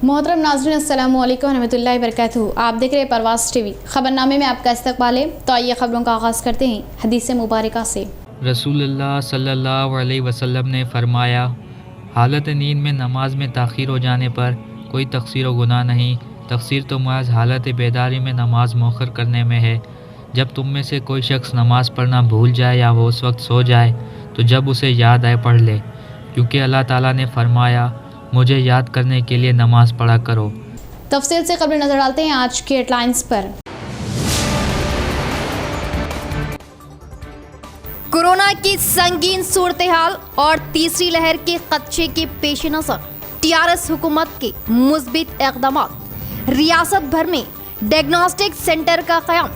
मोहतरम नाज़रीन अस्सलामु अलैकुम रहमतुल्लाहि व बरकातहू। आप देख रहे हैं परवाज़ टीवी। ख़बरनामे में आपका इस्तक़बाल है। तो आइए ख़बरों का आगाज़ करते हैं हदीस मुबारका से। रसूलुल्लाह सल्लल्लाहु अलैहि वसल्लम ने फरमाया, हालत नींद में नमाज में ताख़ीर हो जाने पर कोई तक़सीर व गुनाह नहीं। तक़सीर तो महज हालत बेदारी में नमाज मौखर करने में है। जब तुम में से कोई शख्स नमाज़ पढ़ना भूल जाए या वो उस वक्त सो जाए तो जब उसे याद आए पढ़ ले, क्योंकि अल्लाह ताला ने फरमाया, मुझे याद करने के लिए नमाज पढ़ा करो। तफसील से खबरें नजर डालते हैं आज के हेडलाइंस पर। कोरोना की संगीन सूरत हाल और तीसरी लहर के खदशे के पेश नजर टीआरएस हुकूमत के मुस्बित इक़दामात। रियासत भर में डायग्नोस्टिक सेंटर का क़याम।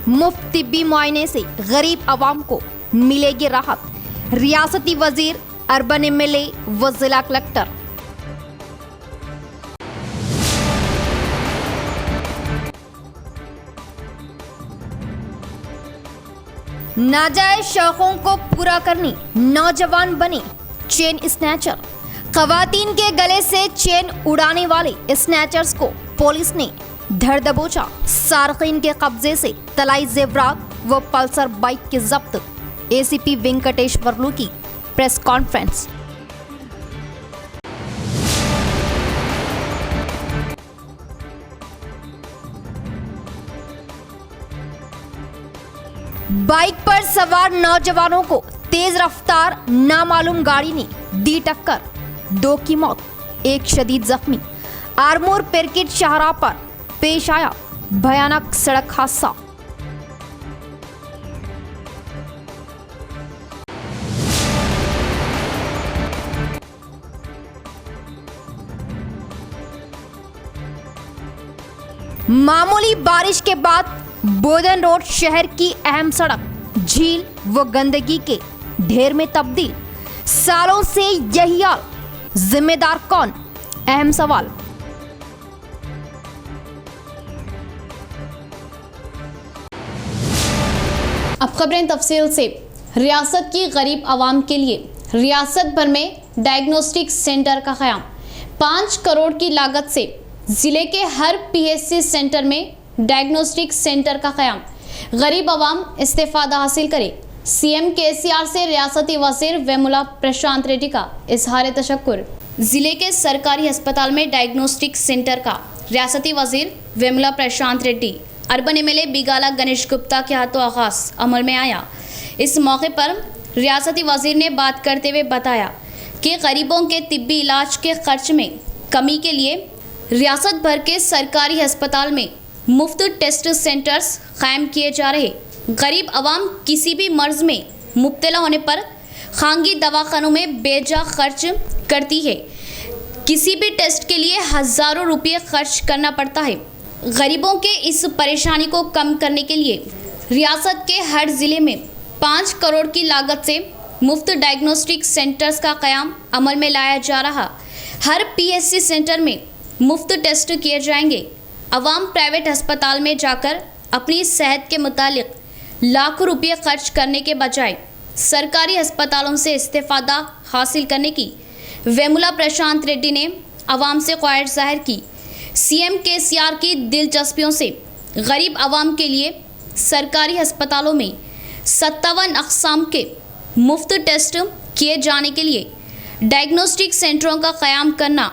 मुफ्त तिब्बी मुआयने से गरीब आवाम को मिलेगी राहत। रियासती वजीर, अर्बन एमएलए व जिला कलेक्टर। नाजायज शौकों को पूरा करने नौजवान बने चेन स्नैचर। खवातीन के गले से चेन उड़ाने वाले स्नैचर्स को पुलिस ने धर दबोचा। सार्किन के कब्जे से तलाई जेवरात व पल्सर बाइक के जब्त। एसीपी वेंकटेश वर्लू की प्रेस कॉन्फ्रेंस। बाइक पर सवार नौजवानों को तेज रफ्तार नामालूम गाड़ी ने दी टक्कर। 2 की मौत, 1 शदीद जख्मी। आरमूर पेरकिट शाहराह पर पेश आया भयानक सड़क हादसा। मामूली बारिश के बाद बोधन रोड शहर की अहम सड़क झील व गंदगी के ढेर में तब्दील। सालों से यही हाल, जिम्मेदार कौन? अहम सवाल। अब खबरें तफसील से। रियासत की गरीब आवाम के लिए रियासत भर में डायग्नोस्टिक सेंटर का क़याम। 5 करोड़ की लागत से ज़िले के हर पीएचसी सेंटर में डायग्नोस्टिक सेंटर का क़याम। गरीब आवाम इस्तेफादा हासिल करे। सीएम केसीआर से रियासती वज़ीर वेमुला प्रशांत रेड्डी का इजहार तशक्कुर। ज़िले के सरकारी अस्पताल में डायग्नोस्टिक सेंटर का रियासती वज़ीर वेमुला प्रशांत रेड्डी, अर्बन एमएलए बिगाला गणेश गुप्ता के हाथों आगाज़ अमल में आया। इस मौके पर रियासती वज़ीर ने बात करते हुए बताया कि गरीबों के तिब्बी इलाज के खर्च में कमी के लिए रियासत भर के सरकारी अस्पताल में मुफ्त टेस्ट सेंटर्स कायम किए जा रहे। गरीब आवाम किसी भी मर्ज में मुब्तला होने पर खानगी दवाखानों में बेजा खर्च करती है। किसी भी टेस्ट के लिए हज़ारों रुपये खर्च करना पड़ता है। गरीबों के इस परेशानी को कम करने के लिए रियासत के हर ज़िले में 5 करोड़ की लागत से मुफ्त डायग्नोस्टिक सेंटर्स का क़याम अमल में लाया जा रहा। हर पीएचसी सेंटर में मुफ्त टेस्ट किए जाएंगे। अवाम प्राइवेट अस्पताल में जाकर अपनी सेहत के मुतालिक लाखों रुपये खर्च करने के बजाय सरकारी अस्पतालों से इस्तेफादा हासिल करने की वेमुला प्रशांत रेड्डी ने अवाम से ख्वाहिश जाहिर की। सीएम केसीआर की दिलचस्पियों से गरीब आवाम के लिए सरकारी अस्पतालों में 57 अक़साम के मुफ्त टेस्ट किए जाने के लिए डायग्नोस्टिक सेंटरों का क़याम करना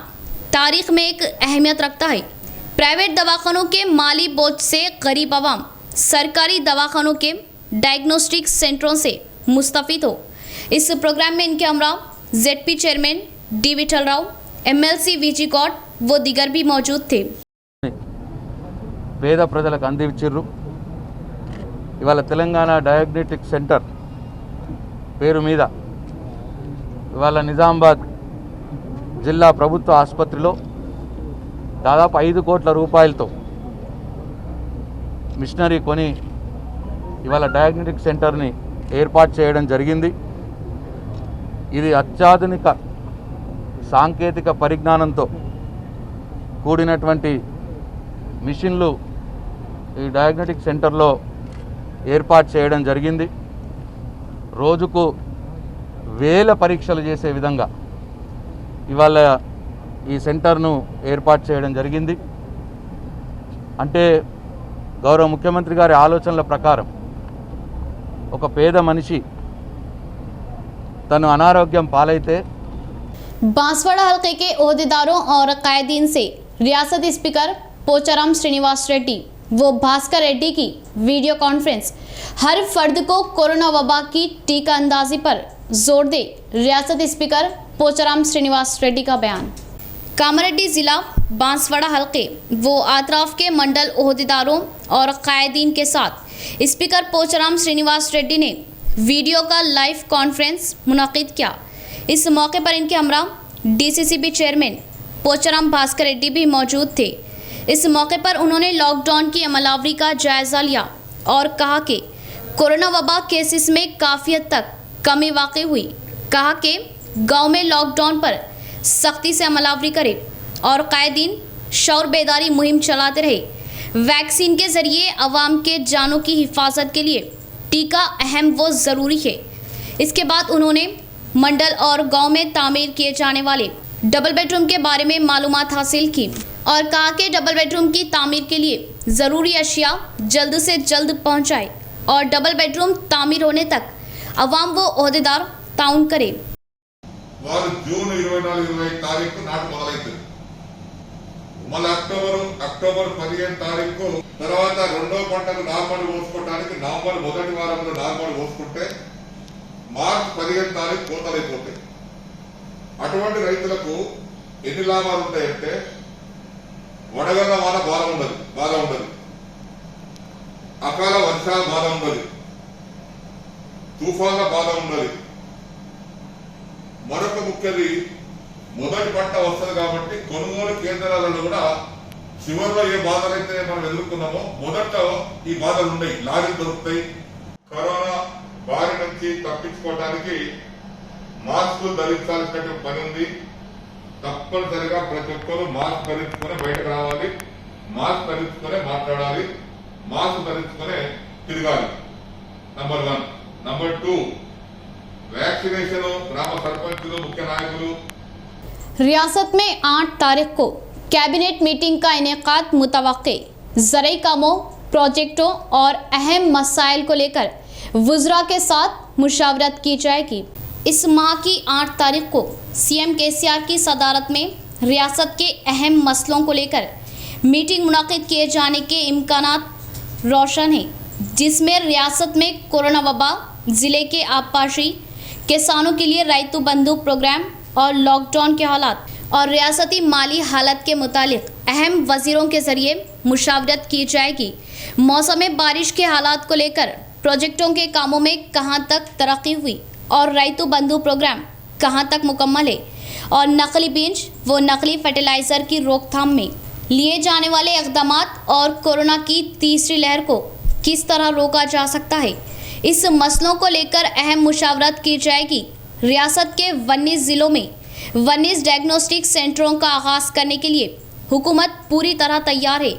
तारीख़ में एक अहमियत रखता है। प्राइवेट दवाखानों के माली बोझ से गरीब आवाम सरकारी दवाखानों के डायग्नोस्टिक सेंटरों से मुस्तफ़ीद हो। इस प्रोग्राम में इनके हमरा ZP chairman D Vithal Rao, MLC VG Goud वो दिगर भी मौजूद थे। పేద ప్రజలకు అందించారు। ఇవాళ తెలంగాణ డయాగ్నోస్టిక్ సెంటర్ పేరు మీద ఇవాళ నిజామాబాద్ జిల్లా ప్రభుత్వ ఆసుపత్రిలో దాదాపు 5 కోట్ల రూపాయలతో మిషనరీ కొని ఇవాళ డయాగ్నోస్టిక్ సెంటర్ని ఏర్పాటు చేయడం జరిగింది। ఇది అత్యాధునిక సాంకేతిక పరిజ్ఞానంతో కూడినటువంటి మిషన్లు ఈ డయాగ్నోస్టిక్ సెంటర్లో ఏర్పాటు చేయడం జరిగింది। రోజుకు వేల పరీక్షలు చేసే విధంగా ఇవాళ ఈ సెంటర్ను ఏర్పాటు చేయడం జరిగింది. అంటే గౌరవ ముఖ్యమంత్రి గారి ఆలోచనల ప్రకారం ఒక పేద మనిషి తను అనారోగ్యం పాలైతే बांसवाड़ा हल्के के ओहदेदारों और कायदीन से रियासती स्पीकर पोचाराम श्रीनिवास रेड्डी व भास्कर रेड्डी की वीडियो कॉन्फ्रेंस हर फर्द को कोरोना वबा की टीका अंदाजी पर जोर दे रियासती स्पीकर पोचाराम श्रीनिवास रेड्डी का बयान। कामारेड्डी जिला बांसवाड़ा हल्के वो अतराफ के मंडल ओहदेदारों और कायदीन के साथ स्पीकर पोचाराम श्रीनिवास रेड्डी ने वीडियो का लाइव कॉन्फ्रेंस मुनाकिद किया। इस मौके पर इनके हमरा डीसीसीबी चेयरमैन पोचाराम भास्कर रेड्डी भी मौजूद थे। इस मौके पर उन्होंने लॉकडाउन की अमलावरी का जायज़ा लिया और कहा कि कोरोना वबा केसेस में काफ़ी हद तक कमी वाक़ई हुई। कहा कि गांव में लॉकडाउन पर सख्ती से अमलावरी करे और कायदीन शौर बेदारी मुहिम चलाते रहे। वैक्सीन के ज़रिए आवाम के जानों की हिफाजत के लिए टीका अहम व ज़रूरी है। इसके बाद उन्होंने मंडल और गांव में तामीर किए जाने वाले डबल बेडरूम के बारे में मालूमात हासिल की और कहा कि डबल बेडरूम की तामीर के लिए ज़रूरी अशिया जल्द से जल्द पहुंचाए और डबल बेडरूम तामीर होने तक अवाम व ओहदेदार ताउन करे। వారు జూన్ 24-25 తారీఖు నాటు మొదలైతుంది. మళ్ళీ అక్టోబర్ 15 తారీఖు తర్వాత రెండో పంటకు నార్మల్ పోసుకోవడానికి నవంబర్ మొదటి వారంలో నార్మల్ పోసుకుంటే మార్చి 15 తారీఖు కోతలైపోతాయి. అటువంటి రైతులకు ఎన్ని లాభాలు ఉంటాయంటే వడగళ్ల వాన బాధ ఉండదు, అకాల వర్షాల బాధ ఉండదు, తుఫాన్ల బాధ ఉండదు. మరొక ముఖ్యది మొదటి పంట వస్తుంది కాబట్టి కొనుగోలు కేంద్రాలలో కూడా చివరిలో ఏ బాధలైతే మనం ఎదుర్కొన్నామో మొదట ఈ బాధలు ఉన్నాయి, లారీలు దొరుకుతాయి. కరోనా బారి నుంచి తప్పించుకోవడానికి మాస్కులు ధరించాల్సిన పని ఉంది. తప్పనిసరిగా ప్రతి ఒక్కరూ మాస్క్ ధరించుకుని బయటకు రావాలి, మాస్క్ ధరించుకునే మాట్లాడాలి, మాస్క్ ధరించుకునే తిరగాలి. నంబర్ 1. నంబర్ 2, वैक्सीनेशन ग्राम सरपंच मुख्य नायक। रियासत में 8 तारीख को कैबिनेट मीटिंग का इनेकाद मुतवक्के। ज़रूरी कामों, प्रोजेक्टों और अहम मसाइल को लेकर वुज़रा के साथ मुशावरत की जाएगी। इस माह की 8 तारीख को सीएम केसीआर की सदारत में रियासत के अहम मसलों को लेकर मीटिंग मुनाकिद किए जाने के इम्कानात रोशन हैं, जिसमें रियासत में कोरोना वबा, ज़िले के आबपाशी, किसानों के लिए राइतु बंधु प्रोग्राम और लॉकडाउन के हालात और रियासती माली हालत के मुतालिक अहम वज़ीरों के ज़रिए मुशावरत की जाएगी। मौसम बारिश के हालात को लेकर प्रोजेक्टों के कामों में कहां तक तरक्की हुई और राइतु बंधु प्रोग्राम कहां तक मुकम्मल है और नकली बीज व नकली फर्टिलाइज़र की रोकथाम में लिए जाने वाले इक़दामात और कोरोना की तीसरी लहर को किस तरह रोका जा सकता है, इस मसलों को लेकर अहम मुशावरत की जाएगी। रियासत के 19 ज़िलों में 19 डायग्नोस्टिक सेंटरों का आगाज़ करने के लिए हुकूमत पूरी तरह तैयार है,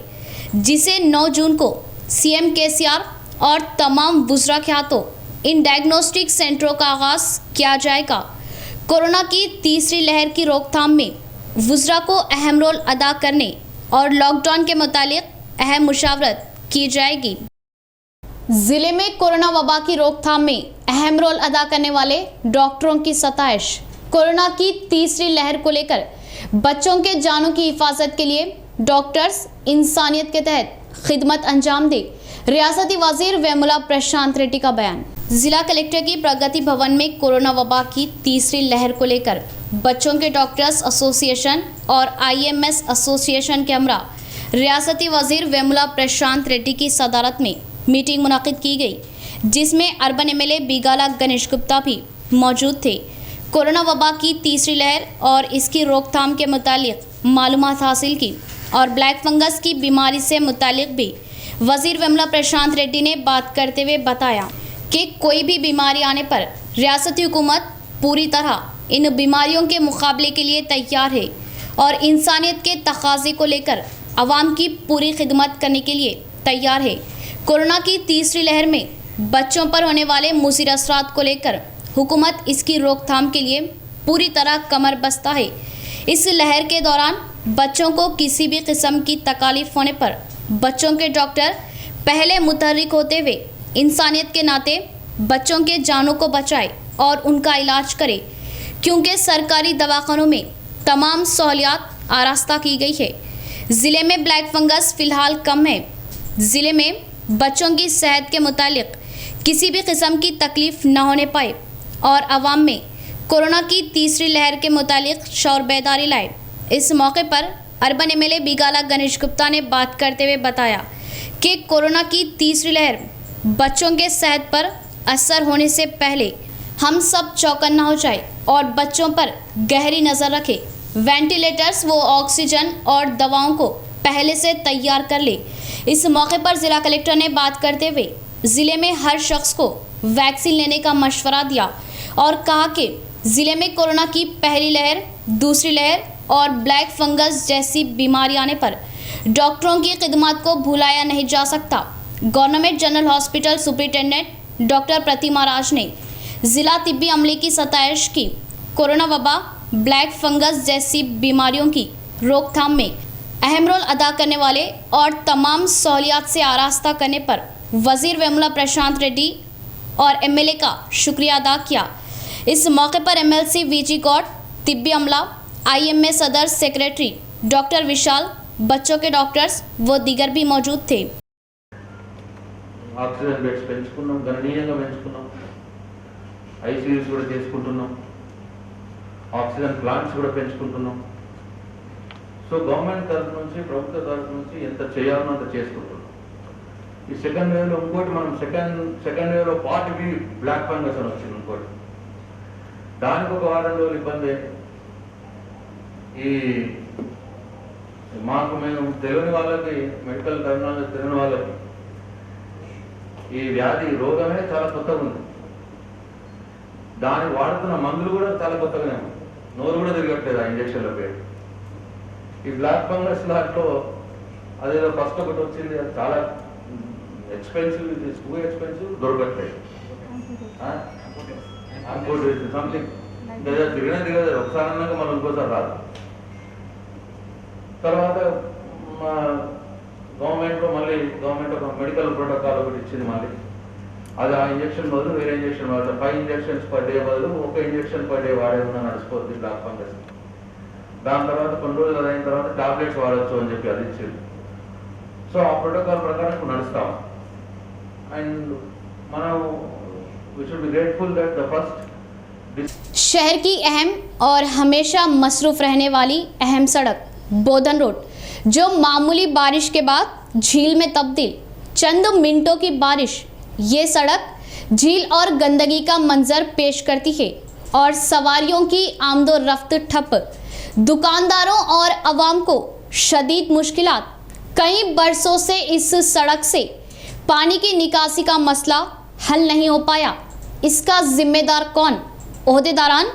जिसे 9 जून को सीएम केसीआर और तमाम वुज़रा के हाथों इन डायग्नोस्टिक सेंटरों का आगाज़ किया जाएगा। कोरोना की तीसरी लहर की रोकथाम में वुज़रा को अहम रोल अदा करने और लॉकडाउन के मुतालिक अहम मुशावरत की जाएगी। जिले में कोरोना वबा की रोकथाम में अहम रोल अदा करने वाले डॉक्टरों की सताइश। कोरोना की तीसरी लहर को लेकर बच्चों के जानों की हिफाजत के लिए डॉक्टर्स इंसानियत के तहत खिदमत अंजाम दे। रियासती वजीर वेमुला प्रशांत रेड्डी का बयान। जिला कलेक्टर की प्रगति भवन में कोरोना वबा की तीसरी लहर को लेकर बच्चों के डॉक्टर्स एसोसिएशन और IMS एसोसिएशन के हमरा रियासती वजीर वेमुला प्रशांत रेड्डी की सदारत में मीटिंग मुनाकिद की गई, जिसमें अर्बन MLA बिगाला गणेश गुप्ता भी मौजूद थे। कोरोना वबा की तीसरी लहर और इसकी रोकथाम के मुतालिक मालूमात हासिल की और ब्लैक फंगस की बीमारी से मुतालिक भी वजीर वेमुला प्रशांत रेड्डी ने बात करते हुए बताया कि कोई भी बीमारी आने पर रियासती हुकूमत पूरी तरह इन बीमारियों के मुकाबले के लिए तैयार है और इंसानियत के तकाज़े को लेकर आवाम की पूरी खिदमत करने के लिए तैयार है। कोरोना की तीसरी लहर में बच्चों पर होने वाले मुसीर असरात को लेकर हुकूमत इसकी रोकथाम के लिए पूरी तरह कमर बस्ता है। इस लहर के दौरान बच्चों को किसी भी किस्म की तकलीफ होने पर बच्चों के डॉक्टर पहले मुतहर्रिक होते हुए इंसानियत के नाते बच्चों के जानों को बचाए और उनका इलाज करे, क्योंकि सरकारी दवाखानों में तमाम सहूलियात आरास्ता की गई है। ज़िले में ब्लैक फंगस फ़िलहाल कम है। ज़िले में बच्चों की सेहत के मुतालिक किसी भी किस्म की तकलीफ न होने पाए और आवाम में कोरोना की तीसरी लहर के मुतालिक शौर बेदारी लाए। इस मौके पर अर्बन एमएलए बिगाला गणेश गुप्ता ने बात करते हुए बताया कि कोरोना की तीसरी लहर बच्चों के सेहत पर असर होने से पहले हम सब चौकन्ना हो जाए और बच्चों पर गहरी नज़र रखें। वेंटिलेटर्स व ऑक्सीजन और दवाओं को पहले से तैयार कर ले। इस मौके पर ज़िला कलेक्टर ने बात करते हुए ज़िले में हर शख्स को वैक्सीन लेने का मशवरा दिया और कहा कि ज़िले में कोरोना की पहली लहर, दूसरी लहर और ब्लैक फंगस जैसी बीमारी आने पर डॉक्टरों की खिदमत को भुलाया नहीं जा सकता। Government general hospital superintendent doctor Pratima Raj ने ज़िला तिब्बी अमले की सताइश की। कोरोना वबा, ब्लैक फंगस जैसी बीमारियों की रोकथाम में अहम रोल अदा करने वाले और तमाम सहूलियात से आरास्ता करने पर वज़ीर वेमुला प्रशांत रेड्डी और एमएलए का शुक्रिया अदा किया। इस मौके पर एमएलसी वीजी गौड, तिब्बी अमला, आईएमए सदर सेक्रेटरी डॉक्टर विशाल, बच्चों के डॉक्टर्स व दीगर भी मौजूद थे। ఆక్సిజన్ బెడ్స్ పెంచుకున్నాం, గణనీయంగా పెంచుకున్నాం, ఐసీయూస్ కూడా చేసుకుంటున్నాం, ఆక్సిజన్ ప్లాంట్స్ కూడా పెంచుకుంటున్నాం. సో గవర్నమెంట్ తరఫు నుంచి, ప్రభుత్వ తరఫు నుంచి ఎంత చేయాలో అంత చేసుకుంటున్నాం. ఈ సెకండ్ వేవ్లో ఇంకోటి మనం సెకండ్ వేవ్లో పార్ట్ బి బ్లాక్ ఫంగస్ అని వచ్చింది ఇంకోటి. దానికి ఒక వారం రోజులు ఇబ్బంది. ఈ మాకు మేము తెలియని వాళ్ళకి, మెడికల్ టర్మినాలజీ తెలియని వాళ్ళకి ఈ వ్యాధి రోగమే చాలా కొత్తగా ఉంది. దానికి వాడుతున్న మందులు కూడా చాలా కొత్తగానే ఉంది. నోరు కూడా తిరగట్లేదు ఆ ఇంజక్షన్ల పేరు. ఈ బ్లాక్ ఫంగస్ దాంట్లో అదేదో ఫస్ట్ ఒకటి వచ్చింది, అది చాలా expensive, it is too expensive, దొరకట్లేదు. సంథింగ్ తిరిగినా తిరగదు, ఒకసారి అన్నాక మనం ఇంకోసారి రాదు. తర్వాత మా గవర్నమెంట్లో మళ్ళీ గవర్నమెంట్ ఒక మెడికల్ ప్రోటోకాల్ ఒకటి ఇచ్చింది. మళ్ళీ అది ఆ ఇంజక్షన్ బదులు వేరే ఇంజక్షన్ వాడతాం. 5 ఇంజక్షన్స్ పర్ డే బదులు 1 ఇంజక్షన్ పర్ డే వాడే ఉన్న నడిచిపోతుంది బ్లాక్ ఫంగస్. దాని తర్వాత కొన్ని రోజులు అయిన తర్వాత టాబ్లెట్స్ వాడచ్చు అని చెప్పి అది ఇచ్చింది. సో ఆ ప్రోటోకాల్ ప్రకారం ఇప్పుడు నడుస్తాం. అండ్ మనం we should be grateful that the first शहर की अहम और हमेशा मसरूफ़ रहने वाली अहम सड़क बोधन रोड, जो मामूली बारिश के बाद झील में तब्दील, चंद मिनटों की बारिश, ये सड़क झील और गंदगी का मंजर पेश करती है और सवारियों की आमदो रफ्त ठप, दुकानदारों और आवाम को शदीद मुश्किलात। कई बरसों से इस सड़क से पानी की निकासी का मसला हल नहीं हो पाया। इसका जिम्मेदार कौन? ओहदेदारान,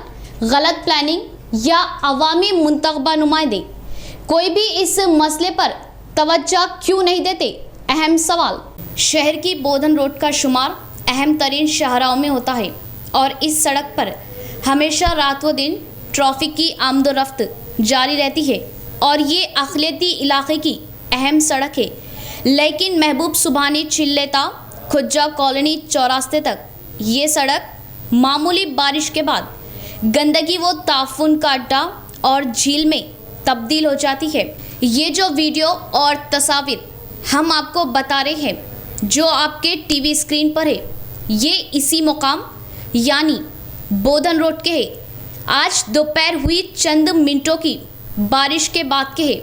गलत प्लानिंग या अवामी मुंतखबा नुमाइंदे? कोई भी इस मसले पर तवज्जो क्यों नहीं देते? अहम सवाल। शहर की बोधन रोड का शुमार अहम तरीन शाहराहों में होता है और इस सड़क पर हमेशा रात व दिन ट्रैफिक की आमदोरफ्त जारी रहती है और ये अखिलती इलाके की अहम सड़क है। लेकिन महबूब सुबहानी चिल्लेता खुज्जा कॉलोनी चौरास्ते तक ये सड़क मामूली बारिश के बाद गंदगी व ताफुन का अड्डा और झील में तब्दील हो जाती है। ये जो वीडियो और तस्वीर हम आपको बता रहे हैं, जो आपके टीवी स्क्रीन पर है, ये इसी मुकाम यानी बोधन रोड के है। आज दोपहर हुई चंद मिनटों की बारिश के बाद के है।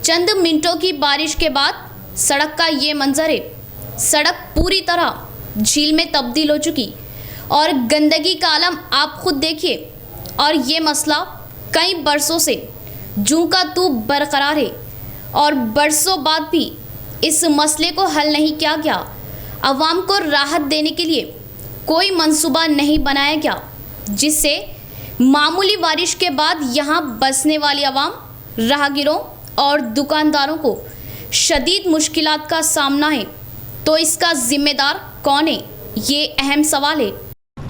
चंद मिनटों की बारिश के बाद सड़क का ये मंजर है। सड़क पूरी तरह झील में तब्दील हो चुकी और गंदगी का आलम आप खुद देखिए। और ये मसला कई बरसों से जूं का तू बरकरार है और बरसों बाद भी इस मसले को हल नहीं किया गया। आवाम को राहत देने के लिए कोई मंसूबा नहीं बनाया गया, जिससे मामूली बारिश के बाद यहाँ बसने वाली आवाम, राहगीरों और दुकानदारों को शदीद मुश्किलात का सामना है। तो इसका जिम्मेदार कौन है, ये अहम सवाल है।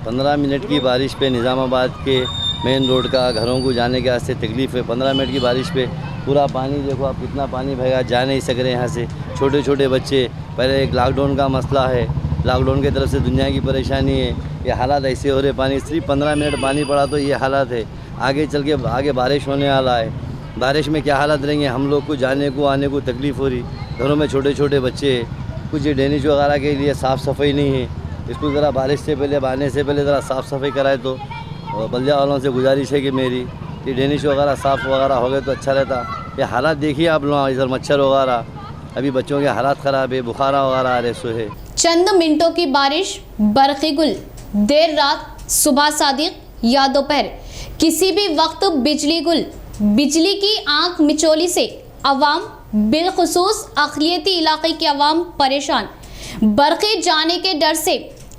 15 मिनट की बारिश पे निज़ामाबाद के मेन रोड का, घरों को जाने के वास्ते तकलीफ़ है। 15 मिनट की बारिश पे पूरा पानी, देखो आप कितना पानी भरेगा, जा नहीं सक रहे यहाँ से। छोटे छोटे बच्चे, पहले एक लॉकडाउन का मसला है, लॉकडाउन की तरफ से दुनिया की परेशानी है। ये हालात ऐसे हो रहे, पानी सिर्फ 15 मिनट पानी पड़ा तो ये हालात है। आगे चल के आगे बारिश होने वाला है, बारिश में क्या हालात रहेंगे, हम लोग को जाने को आने को तकलीफ़ हो रही। घरों में छोटे छोटे बच्चे, कुछ ड्रेनेज वगैरह के लिए साफ़ सफाई नहीं है, इसको ज़रा बारिश से पहले, आने से पहले ज़रा साफ़ सफाई कराए तो। और बल्दिया वालों से गुजारिश है कि मेरी ये ड्रेनेज वगैरह साफ़ वगैरह हो गए तो अच्छा रहता। ये हालात देखिए आप लोग, इधर मच्छर वगैरह, अभी बच्चों के हालात ख़राब है, बुखारा वगैरह आ रहे सो है। चंद मिनटों की बारिश, बरक़ी गुल, देर रात, सुबह सादिक या दोपहर, किसी भी वक्त बिजली गुल। बिजली की आंख मिचौली से अवाम, बिलखुसूस अक़लियती इलाके के अवाम परेशान। बरक़ी जाने के डर से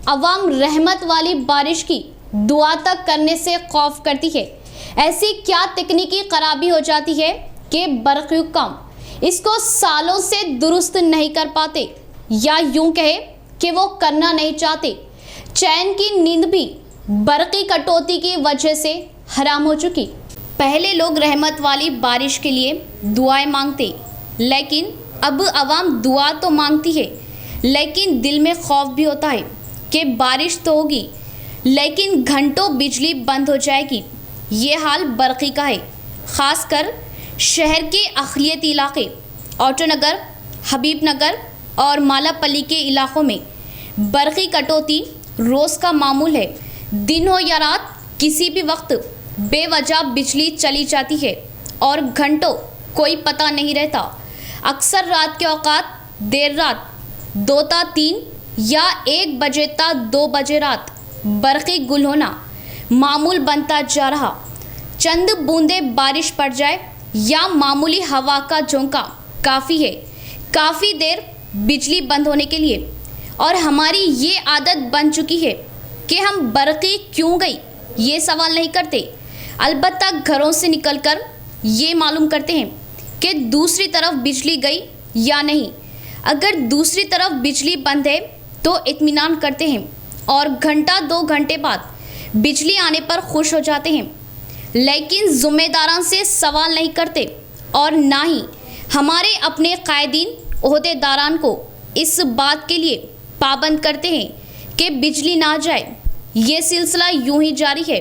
अवाम रहमत वाली बारिश की दुआ तक करने से खौफ करती है। ऐसी क्या तकनीकी खराबी हो जाती है कि बरक़ी काम इसको सालों से दुरुस्त नहीं कर पाते, या यूं कहे कि वो करना नहीं चाहते। चैन की नींद भी बरक़ी कटौती की वजह से हराम हो चुकी। पहले लोग रहमत वाली बारिश के लिए दुआएं मांगते, लेकिन अब अवाम दुआ तो मांगती है, लेकिन दिल में खौफ भी होता है कि बारिश तो होगी लेकिन घंटों बिजली बंद हो जाएगी। ये हाल बरक़ी का है। ख़ासकर शहर के अक़लियती इलाके, ऑटो नगर, हबीब नगर और मालापल्ली के इलाक़ों में बरक़ी कटौती रोज़ का मामूल है। दिन हो या रात, किसी भी वक्त बेवजह बिजली चली जाती है और घंटों कोई पता नहीं रहता। अक्सर रात के औकात, देर रात 2 ता 3 या 1 बजे ता 2 बजे रात बरक़ी गुल होना मामूल बनता जा रहा। चंद बूंदे बारिश पड़ जाए या मामूली हवा का झोंका काफ़ी है, काफ़ी देर बिजली बंद होने के लिए। और हमारी ये आदत बन चुकी है कि हम बरक़ी क्यों गई ये सवाल नहीं करते, अलबत्ता घरों से निकलकर ये मालूम करते हैं कि दूसरी तरफ बिजली गई या नहीं। अगर दूसरी तरफ बिजली बंद है तो इत्मीनान करते हैं और घंटा 2 घंटे बाद बिजली आने पर खुश हो जाते हैं, लेकिन ज़िम्मेदारान से सवाल नहीं करते और ना ही हमारे अपने कायदीन, ओहदेदारान को इस बात के लिए पाबंद करते हैं कि बिजली ना जाए। ये सिलसिला यूं ही जारी है।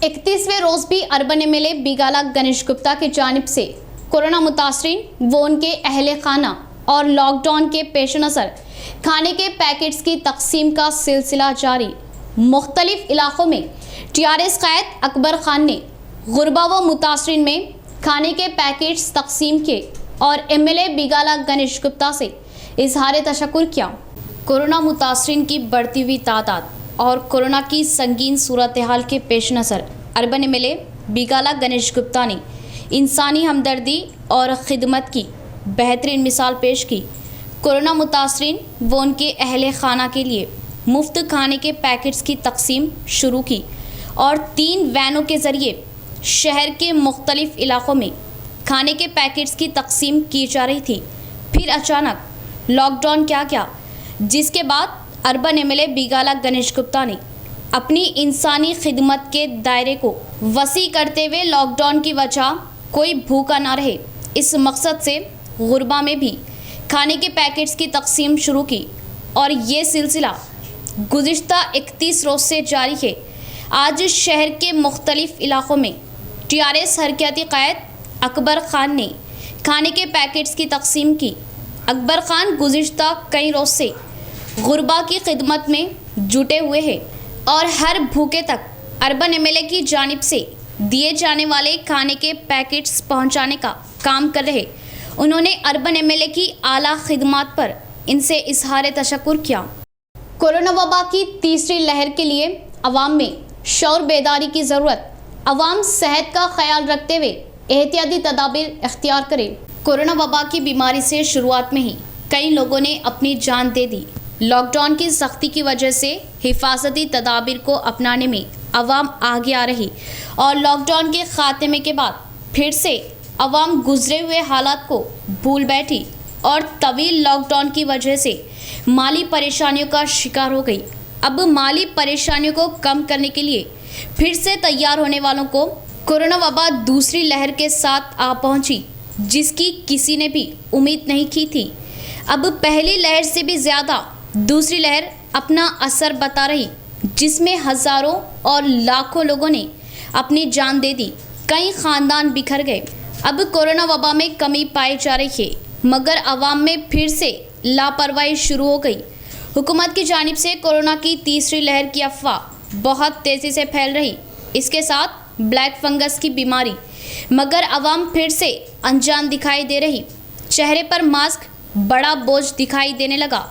31वें रोज़ भी अर्बन एमएलए बिगाला गणेश गुप्ता की जानिब से कोरोना मुतासरीन व उनके अहले खाना और लॉकडाउन के पेश नज़र खाने के पैकेट्स की तकसीम का सिलसिला जारी। मुख्तलिफ इलाक़ों में टीआरएस क़ायद अकबर ख़ान ने गुरबा व मुतासरीन में खाने के पैकेट्स तकसीम किए और एमएलए बिगाला गणेश गुप्ता से इजहार तशक्कुर किया। कोरोना मुतासरीन की बढ़ती हुई तादाद और कोरोना की संगीन सूरत हाल के पेश नज़र अर्बन एमएलए बिगाला गणेश गुप्ता ने इंसानी हमदर्दी और ख़िदमत की बेहतरीन मिसाल पेश की। कोरोना मुतासरीन व उनके अहले खाना के लिए मुफ्त खाने के पैकेट्स की तकसीम शुरू की और 3 वैनों के ज़रिए शहर के मुख्तलिफ इलाक़ों में खाने के पैकेट्स की तकसीम की जा रही थी। फिर अचानक लॉकडाउन क्या क्या, जिसके बाद अर्बन एमएलए बिगाला गणेश गुप्ता ने अपनी इंसानी खिदमत के दायरे को वसी करते हुए लॉकडाउन की वजह कोई भूखा ना रहे, इस मकसद से गुरबा में भी खाने के पैकेट्स की तकसीम शुरू की और ये सिलसिला गुज़िश्ता 31 रोज़ से जारी है। आज शहर के मुख्तलिफ इलाक़ों में टीआरएस हरकती क़ायद अकबर ख़ान ने खाने के पैकेट्स की तकसीम की। अकबर ख़ान गुज़िश्ता कई रोज़ से गुरबा की खिदमत में जुटे हुए हैं और हर भूखे तक अर्बन एमएलए की जानिब से दिए जाने वाले खाने के पैकेट्स पहुंचाने का काम कर रहे। उन्होंने अर्बन एमएलए की आला खिदमत पर इनसे इजहार तशक्कुर किया। कोरोना वबा की तीसरी लहर के लिए अवाम में शौर बेदारी की ज़रूरत। अवाम सेहत का ख्याल रखते हुए एहतियाती तदाबीर इख्तियार करें। कोरोना वबा की बीमारी से शुरुआत में ही कई लोगों ने अपनी जान दे दी। लॉकडाउन की सख्ती की वजह से हिफाजती तदाबीर को अपनाने में अवाम आगे आ रही और लॉकडाउन के ख़ात्मे के बाद फिर से अवाम गुजरे हुए हालात को भूल बैठी और तवील लॉकडाउन की वजह से माली परेशानियों का शिकार हो गई। अब माली परेशानियों को कम करने के लिए फिर से तैयार होने वालों को कोरोना वबा दूसरी लहर के साथ आ पहुंची, जिसकी किसी ने भी उम्मीद नहीं की थी। अब पहली लहर से भी ज़्यादा दूसरी लहर अपना असर बता रही, जिसमें हज़ारों और लाखों लोगों ने अपनी जान दे दी, कई ख़ानदान बिखर गए। अब कोरोना वबा में कमी पाई जा रही है, मगर आवाम में फिर से लापरवाही शुरू हो गई। हुकूमत की जानिब से कोरोना की तीसरी लहर की अफवाह बहुत तेज़ी से फैल रही, इसके साथ ब्लैक फंगस की बीमारी, मगर आवाम फिर से अनजान दिखाई दे रही। चेहरे पर मास्क बड़ा बोझ दिखाई देने लगा।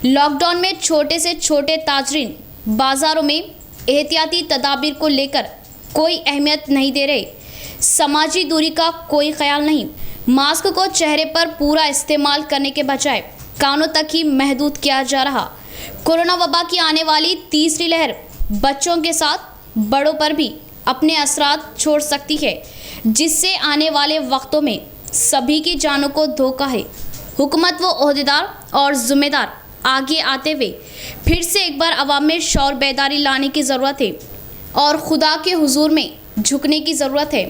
लॉकडाउन में छोटे से छोटे ताजरीन बाज़ारों में एहतियाती तदाबीर को लेकर कोई अहमियत नहीं दे रहे। समाजी दूरी का कोई ख्याल नहीं। मास्क को चेहरे पर पूरा इस्तेमाल करने के बजाय कानों तक ही महदूद किया जा रहा। कोरोना वबा की आने वाली तीसरी लहर बच्चों के साथ बड़ों पर भी अपने असरात छोड़ सकती है, जिससे आने वाले वक्तों में सभी की जानों को धोखा है। हुकूमत व ओहदेदार और ज़िम्मेदार आगे आते हुए फिर से एक बार अवाम में शौर बेदारी लाने की ज़रूरत है और खुदा के हुजूर में झुकने की ज़रूरत है।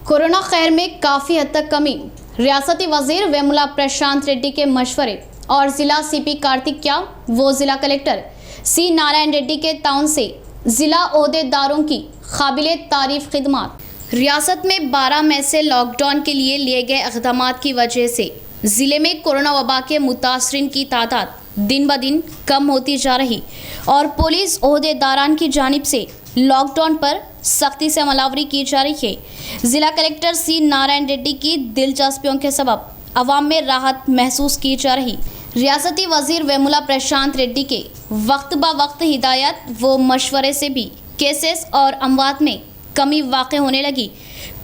कोरोना खैर में काफ़ी हद तक कमी। रियासती वज़ीर वेमुला प्रशांत रेड्डी के मशवरे और ज़िला CP कार्तिक्या व ज़िला कलेक्टर C नारायण रेड्डी के ताउन से ज़िला ओहदेदारों की काबिले तारीफ़ खिदमत। रियासत में 12 मई से लॉकडाउन के लिए गए इक़दामात की वजह से ज़िले में कोरोना वबा के मुतासरीन की तादाद दिन ब दिन कम होती जा रही और पुलिस ओहदेदारान की जानिब से लॉकडाउन पर सख्ती से अमलावरी की जा रही है। ज़िला कलेक्टर C नारायण रेड्डी की दिलचस्पियों के सबब अवाम में राहत महसूस की जा रही। रियासती वज़ीर वेमुला प्रशांत रेड्डी के वक्त ब वक्त हिदायत व मशवरे से भी केसेस और अमवात में कमी वाक़ होने लगी।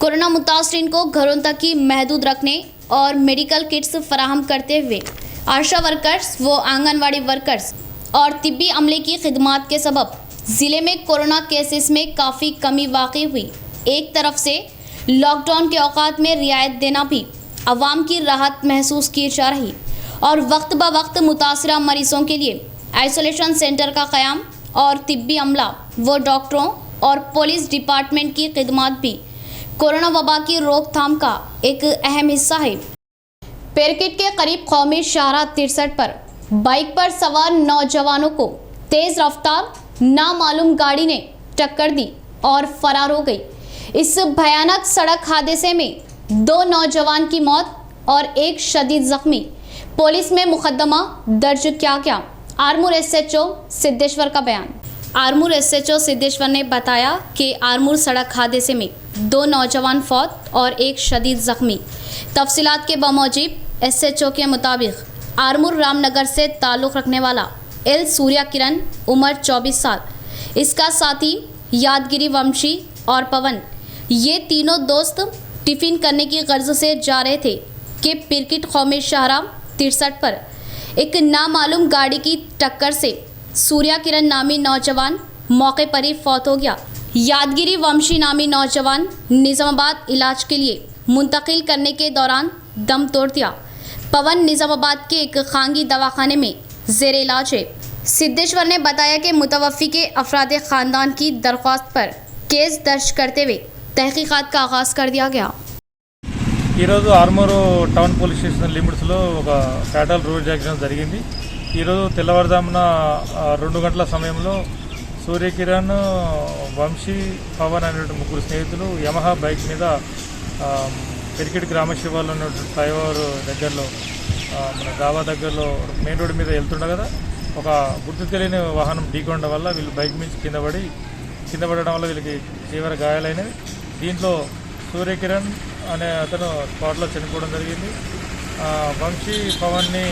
कोरोना मुतासरीन को घरों तक ही महदूद रखने और मेडिकल किट्स फराहम करते हुए आशा वर्कर्स व आंगनवाड़ी वर्कर्स और तिब्बी अमले की खिदमत के सबब ज़िले में कोरोना केसेस में काफ़ी कमी वाक़ई हुई। एक तरफ से लॉकडाउन के औकात में रियायत देना भी अवाम की राहत महसूस की जा रही और वक्त ब वक्त मुतासरा मरीज़ों के लिए आइसोलेशन सेंटर का क़याम और तिब्बी अमला व डॉक्टरों और पुलिस डिपार्टमेंट की खिदमत भी कोरोना वबा की रोकथाम का एक अहम हिस्सा है। पेरकिट के करीब कौमी शाहराह 63 पर बाइक पर सवार नौजवानों को तेज़ रफ्तार नामालूम गाड़ी ने टक्कर दी और फरार हो गई। इस भयानक सड़क हादसे में 2 नौजवान की मौत और 1 शदीद जख्मी। पुलिस में मुकदमा दर्ज किया गया। आरमूर SHO सिद्धेश्वर का बयान। आरमूर SHO सिद्धेश्वर ने बताया कि आरमूर सड़क हादसे में 2 नौजवान फौत और 1 शदीद ज़ख्मी। तफसीलात के बमौजिब SHO के मुताबिक आरमूर रामनगर से ताल्लुक़ रखने वाला एल सूर्या किरण उम्र 24 साल, इसका साथी यादगिरी वंशी और पवन, ये तीनों दोस्त टिफ़िन करने की गर्ज से जा रहे थे कि पिरकिट कौमी शाहराह 63 पर एक नामालूम गाड़ी की टक्कर से सूर्या किरण नामी नौजवान मौके पर ही फौत हो गया। यादगिरी वंशी नामी नौजवान निज़ामाबाद इलाज के लिए मुंतकिल करने के दौरान दम तोड़ दिया। पवन निज़ामाबाद के एक खांगी दवाखाने में ज़ेर इलाज है। सिद्धेश्वर ने बताया कि मुतवफ़ी के अफराद ख़ानदान की दरख्वास्त पर केस दर्ज करते हुए तहकीक़ात का आगाज़ कर दिया गया। ఈరోజు ఆర్మూరు టౌన్ పోలీస్ స్టేషన్ లిమిట్స్లో ఒక ఫ్యాటల్ రోడ్ యాక్సిడెంట్ జరిగింది. ఈరోజు తెల్లవారుజామున 2 గంటల సమయంలో సూర్యకిరణ్, వంశీ, పవన్ అనేటువంటి 3 స్నేహితులు యమహా బైక్ మీద పెరికిట్ గ్రామ శివార్లో ఉన్నటువంటి ఫ్లైఓవర్ దగ్గరలో మన దావా దగ్గరలో మెయిన్ రోడ్డు మీద వెళ్తుండగా కదా ఒక గుర్తు తెలియని వాహనం ఢీకొనడం వల్ల వీళ్ళు బైక్ నుంచి కింద పడడం వల్ల వీళ్ళకి తీవ్ర గాయాలైనవి. దీంట్లో సూర్యకిరణ్ అనే అతను స్పాట్లో చనిపోవడం జరిగింది. వంశీ, పవన్ని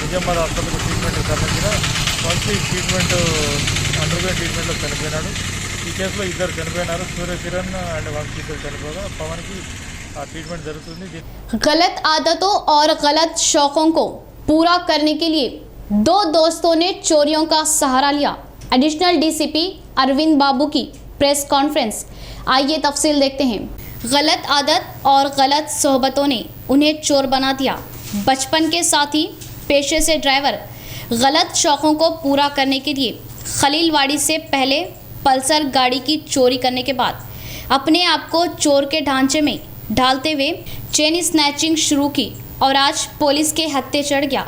నిజామాబాద్ హాస్పిటల్కి ట్రీట్మెంట్ తరలించిన వంశీ అండర్గ్రౌండ్ ట్రీట్మెంట్లో చనిపోయినాడు. ఈ కేసులో 2 చనిపోయినారు. సూర్యకిరణ్ అండ్ వంశీ 2 చనిపోగా పవన్కి ट्रीटमेंट जरूरत है। गलत आदतों और गलत शौकों को पूरा करने के लिए 2 दोस्तों ने चोरियों का सहारा लिया। एडिशनल DCP अरविंद बाबू की प्रेस कॉन्फ्रेंस। आइए तफसील देखते हैं। गलत आदत और गलत सोहबतों ने उन्हें चोर बना दिया। बचपन के साथी, पेशे से ड्राइवर, गलत शौकों को पूरा करने के लिए खलीलवाड़ी से पहले पल्सर गाड़ी की चोरी करने के बाद अपने आप को चोर के ढांचे में ढालते हुए चेन स्नैचिंग शुरू की और आज पुलिस के हत्थे चढ़ गया।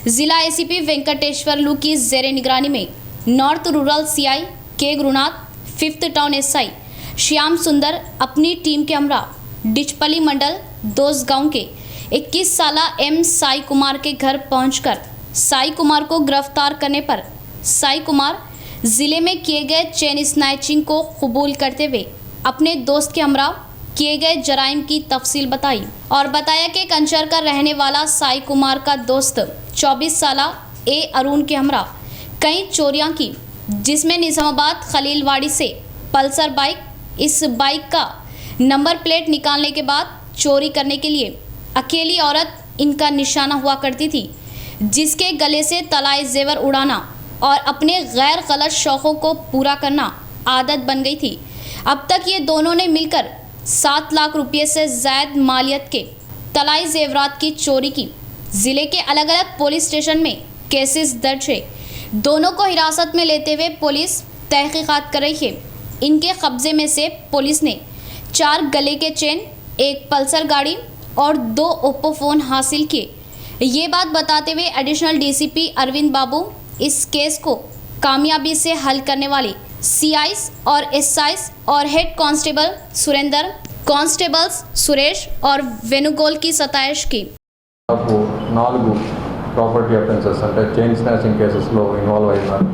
जिला एसीपी वेंकटेश्वर लू की जेर निगरानी में नॉर्थ रूरल सीआई के Gurunath, 5th town SI Shyam सुंदर अपनी टीम के हमरा डिचपली मंडल दोस्त गांव के 21 साला एम साई कुमार के घर पहुंचकर साई कुमार को गिरफ्तार करने पर साई कुमार जिले में किए गए चेन स्नैचिंग को कबूल करते हुए अपने दोस्त के हमरा किए गए जराइम की तफसील बताई और बताया कि कंचर का रहने वाला साई कुमार का दोस्त 24 साला ए अरुण के हमरा कई चोरियां की, जिसमें निजामाबाद खलीलवाड़ी से पल्सर बाइक, इस बाइक का नंबर प्लेट निकालने के बाद चोरी करने के लिए अकेली औरत इनका निशाना हुआ करती थी, जिसके गले से तलाए जेवर उड़ाना और अपने गैर गलत शौक़ों को पूरा करना आदत बन गई थी। अब तक ये दोनों ने मिलकर 7 लाख रुपये से ज़ायद मालियत के तलाई जेवरात की चोरी की। ज़िले के अलग अलग पुलिस स्टेशन में केसेस दर्ज है। दोनों को हिरासत में लेते हुए पुलिस तहकीकात कर रही है। इनके कब्जे में से पुलिस ने 4 गले के चेन, 1 पल्सर गाड़ी और 2 ओप्पो फ़ोन हासिल किए। ये बात बताते हुए एडिशनल डीसीपी अरविंद बाबू इस केस को कामयाबी से हल करने वाले सीआईस और एसआईस और head constable Surendra, constables Suresh और वेणुगोल की सताइश की। నాకు 4 ప్రాపర్టీ అఫెన్సెస్ అంటే చైన్ స్నాచింగ్ కేసెస్లో ఇన్వాల్వ్ అయినారు.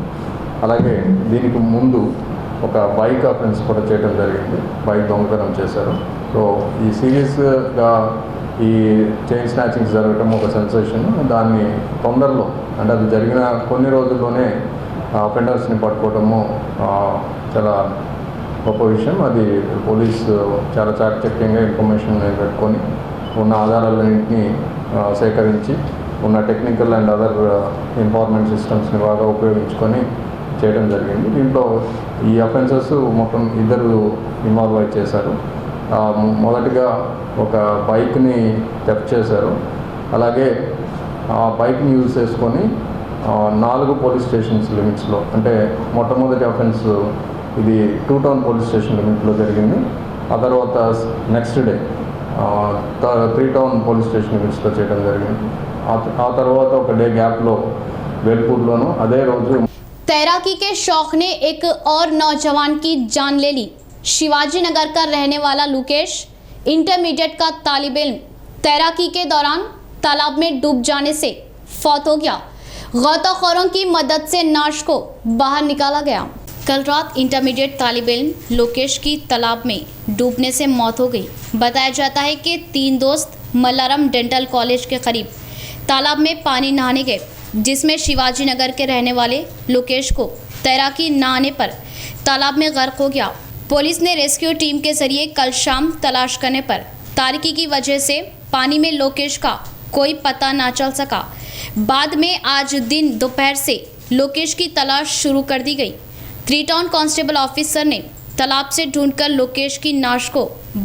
అలాగే దీనికి ముందు ఒక బైక్ అఫెన్స్ కూడా చేయడం జరిగింది. బైక్ దొంగతనం చేశారు. సో ఈ సీరియస్గా ఈ చైన్ స్నాచింగ్స్ జరగటం ఒక సెన్సేషన్. దాన్ని తొందరలో అంటే అది జరిగిన కొన్ని రోజుల్లోనే అఫెండర్స్ని పట్టుకోవడము చాలా గొప్ప విషయం. అది పోలీసు చాలా చాకచక్యంగా ఇన్ఫర్మేషన్ పెట్టుకొని ఉన్న ఆధారాలన్నింటినీ సేకరించి ఉన్న టెక్నికల్ అండ్ అదర్ ఇన్ఫార్మెంట్ సిస్టమ్స్ని బాగా ఉపయోగించుకొని చేయడం జరిగింది. దీంట్లో ఈ అఫెన్సెస్ మొత్తం 2 ఇన్వాల్వ్ అయి చేశారు. మొదటిగా ఒక బైక్ని థెఫ్ట్ చేశారు. అలాగే ఆ బైక్ని యూజ్ చేసుకొని 4 పోలీస్ స్టేషన్స్ లిమిట్స్లో అంటే మొట్టమొదటి అఫెన్స్ ఇది 2 టౌన్ పోలీస్ స్టేషన్ లిమిట్లో జరిగింది. ఆ తర్వాత next day 3 town police station లిమిట్స్లో చేయడం జరిగింది. ఆ తర్వాత ఒక డే గ్యాప్లో వేల్పూర్లోనూ అదే రోజు तैराकी के शौक ने एक और नौजवान की जान ले ली। शिवाजी नगर का रहने वाला लुकेश इंटरमीडिएट का तालिब इल्म तैराकी के दौरान तालाब में डूब जाने से फौत हो गया। गौताखोरों की मदद से नाश को बाहर निकाला गया। कल रात इंटरमीडिएट तालिब इल्म लोकेश की तालाब में डूबने से मौत हो गई। बताया जाता है कि 3 दोस्त मल्लारम डेंटल कॉलेज के करीब तालाब में पानी नहाने गए, जिसमें शिवाजी नगर के रहने वाले लोकेश को तैराकी न आने पर तालाब में गर्क हो गया। पुलिस ने रेस्क्यू टीम के जरिए कल शाम तलाश करने पर तारीकी की वजह से पानी में लोकेश का कोई पता ना चल सका। बाद में आज दिन दोपहर से लोकेश की तलाश शुरू कर दी गई। 3 टाउन कांस्टेबल ऑफिसर ने तालाब से ढूंढकर लोकेश की नाश को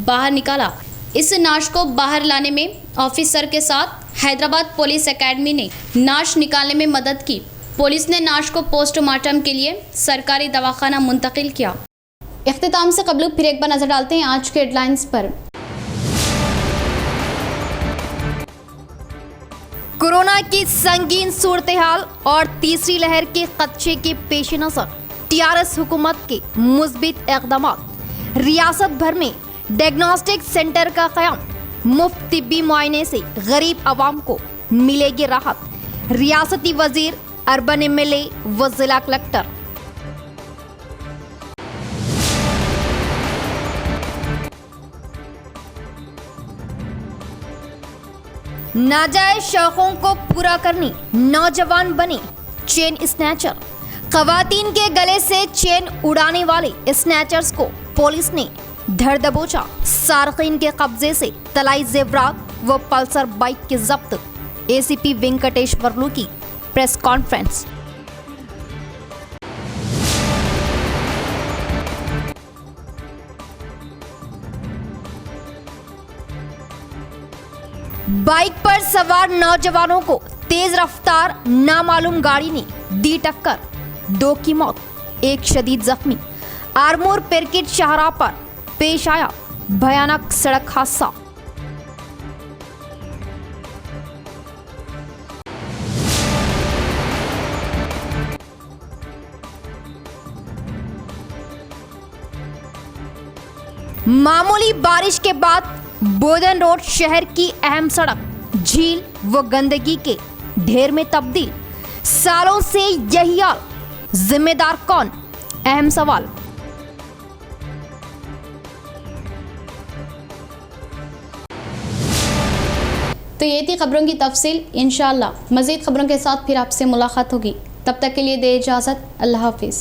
बाहर निकाला। इस नाश को बाहर लाने में ऑफिसर के साथ हैदराबाद पुलिस एकेडमी ने नाश निकालने में मदद की। पुलिस ने नाश को पोस्टमार्टम के लिए सरकारी दवाखाना मुंतकिल किया। इख्तिताम से कबल फिर एक बार नजर डालते हैं आज के हेडलाइंस पर। कोरोना की संगीन सूरत हाल और तीसरी लहर के खदशे के पेश नजर टीआरएस हुकूमत के मुस्बित इक़दामात। रियासत भर में डायग्नोस्टिक सेंटर का क़याम। मुफ्त तिब्बी मुआयने से गरीब आवाम को मिलेगी राहत। रियासती वजीर, अर्बन एमएलए व जिला कलेक्टर। नाजायज शौकों को पूरा करने नौजवान बने चेन स्नैचर। खवातीन के गले से चेन उड़ाने वाले स्नैचर्स को पुलिस ने धर दबोचा। सार्किन के कब्जे से तलाई जेवरात व पल्सर बाइक के जब्त। एसीपी वेंकटेश्वर लू की प्रेस कॉन्फ्रेंस। बाइक पर सवार नौजवानों को तेज रफ्तार नामालूम गाड़ी ने दी टक्कर। 2 की मौत, 1 शदीद जख्मी। आरमोर पेरकिट शाहराह पर पेश आया भयानक सड़क हादसा। मामूली बारिश के बाद बोधन रोड शहर की अहम सड़क झील व गंदगी के ढेर में तब्दील। सालों से यही हाल, जिम्मेदार कौन? अहम सवाल। तो ये थी खबरों की तफसील। इंशाअल्लाह मज़ीद खबरों के साथ फिर आपसे मुलाकात होगी। तब तक के लिए दे इजाज़त। अल्लाह हाफिज़।